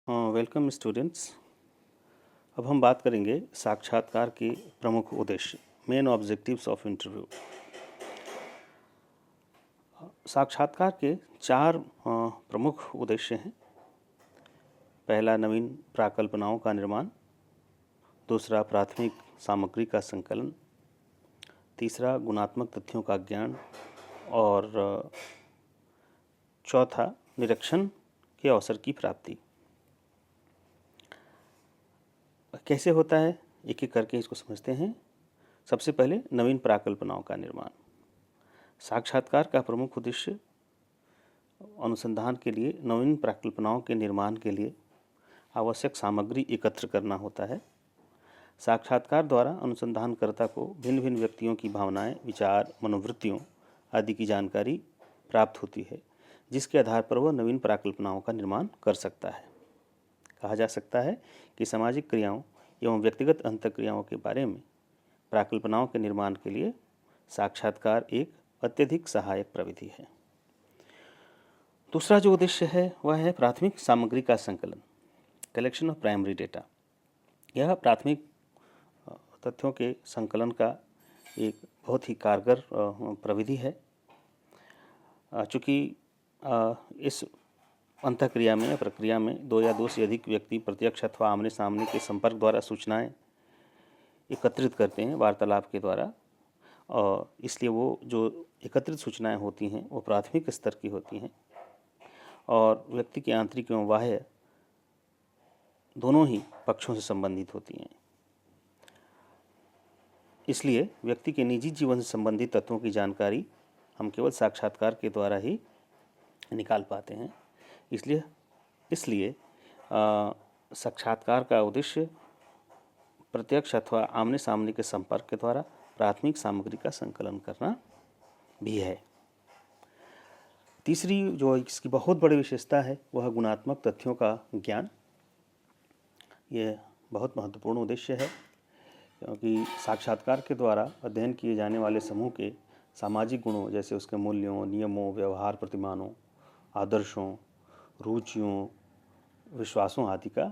Welcome students. अब हम बात करेंगे साक्षात्कार के प्रमुख उद्देश्य, मेन ऑब्जेक्टिव्स ऑफ इंटरव्यू। साक्षात्कार के चार प्रमुख उद्देश्य हैं। पहला, नवीन प्राकल्पनाओं का निर्माण। दूसरा, प्राथमिक सामग्री का संकलन। तीसरा, गुणात्मक तथ्यों का ज्ञान। और चौथा, निरीक्षण के अवसर की प्राप्ति। कैसे होता है, एक एक करके इसको समझते हैं। सबसे पहले, नवीन प्राकल्पनाओं का निर्माण। साक्षात्कार का प्रमुख उद्देश्य अनुसंधान के लिए नवीन प्राकल्पनाओं के निर्माण के लिए आवश्यक सामग्री एकत्र करना होता है। साक्षात्कार द्वारा अनुसंधानकर्ता को भिन्न भिन्न व्यक्तियों की भावनाएं, विचार, मनोवृत्तियों आदि की जानकारी प्राप्त होती है, जिसके आधार पर वह नवीन प्राकल्पनाओं का निर्माण कर सकता है। कहा जा सकता है कि सामाजिक क्रियाओं एवं व्यक्तिगत अंतःक्रियाओं के बारे में प्राकल्पनाओं के निर्माण के लिए साक्षात्कार एक अत्यधिक सहायक प्रविधि है। दूसरा जो उद्देश्य है वह है प्राथमिक सामग्री का संकलन, कलेक्शन ऑफ प्राइमरी डेटा। यह प्राथमिक तथ्यों के संकलन का एक बहुत ही कारगर प्रविधि है। चूँकि इस अंतःक्रिया में प्रक्रिया में दो या दो से अधिक व्यक्ति प्रत्यक्ष अथवा आमने सामने के संपर्क द्वारा सूचनाएं एकत्रित करते हैं वार्तालाप के द्वारा, और इसलिए वो जो एकत्रित सूचनाएं होती हैं वो प्राथमिक स्तर की होती हैं और व्यक्ति के आंतरिक एवं बाह्य दोनों ही पक्षों से संबंधित होती हैं। इसलिए व्यक्ति के निजी जीवन से संबंधित तत्वों की जानकारी हम केवल साक्षात्कार के द्वारा ही निकाल पाते हैं। इसलिए साक्षात्कार का उद्देश्य प्रत्यक्ष अथवा आमने सामने के संपर्क के द्वारा प्राथमिक सामग्री का संकलन करना भी है। तीसरी जो इसकी बहुत बड़ी विशेषता है वह गुणात्मक तथ्यों का ज्ञान। ये बहुत महत्वपूर्ण उद्देश्य है, क्योंकि साक्षात्कार के द्वारा अध्ययन किए जाने वाले समूह के सामाजिक गुणों, जैसे उसके मूल्यों, नियमों, व्यवहार प्रतिमानों, आदर्शों, रुचियों, विश्वासों आदि का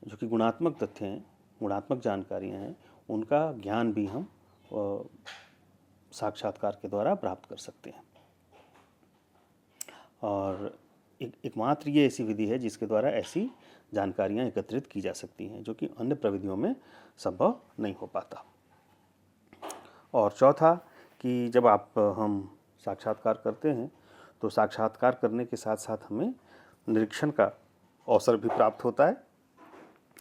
जो कि गुणात्मक तथ्य हैं, गुणात्मक जानकारियाँ हैं, उनका ज्ञान भी हम साक्षात्कार के द्वारा प्राप्त कर सकते हैं। और एकमात्र ये ऐसी विधि है जिसके द्वारा ऐसी जानकारियाँ एकत्रित की जा सकती हैं, जो कि अन्य प्रविधियों में संभव नहीं हो पाता। और चौथा कि जब हम साक्षात्कार करते हैं तो साक्षात्कार करने के साथ साथ हमें निरीक्षण का अवसर भी प्राप्त होता है,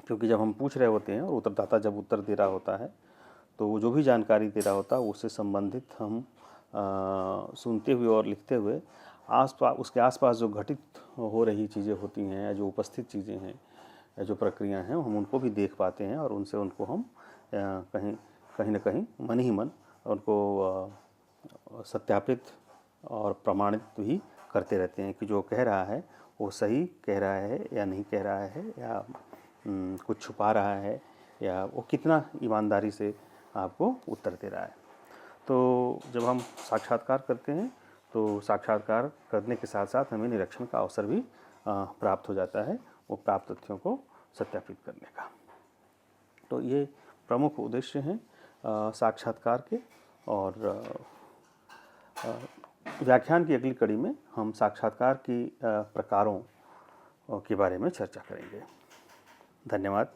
क्योंकि जब हम पूछ रहे होते हैं और उत्तरदाता जब उत्तर दे रहा होता है तो वो जो भी जानकारी दे रहा होता है उससे संबंधित हम सुनते हुए और लिखते हुए उसके आसपास जो घटित हो रही चीज़ें होती हैं या जो उपस्थित चीज़ें हैं या जो प्रक्रिया हैं, हम उनको भी देख पाते हैं और उनको हम कहीं न कहीं मन ही मन उनको सत्यापित और प्रमाणित भी करते रहते हैं कि जो कह रहा है वो सही कह रहा है या नहीं कह रहा है, या कुछ छुपा रहा है, या वो कितना ईमानदारी से आपको उत्तर दे रहा है। तो जब हम साक्षात्कार करते हैं तो साक्षात्कार करने के साथ साथ हमें निरीक्षण का अवसर भी प्राप्त हो जाता है, वो प्राप्त तथ्यों को सत्यापित करने का। तो ये प्रमुख उद्देश्य हैं साक्षात्कार के। और व्याख्यान की अगली कड़ी में हम साक्षात्कार की प्रकारों के बारे में चर्चा करेंगे। धन्यवाद।